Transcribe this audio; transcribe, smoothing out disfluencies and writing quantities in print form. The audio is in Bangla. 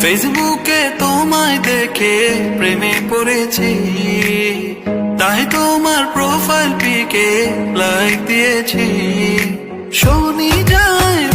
ফেসবুকে তোমায় দেখে প্রেমে পড়েছি, তাই তোমার প্রোফাইল পিকে লাইক দিয়েছি। শনি যায়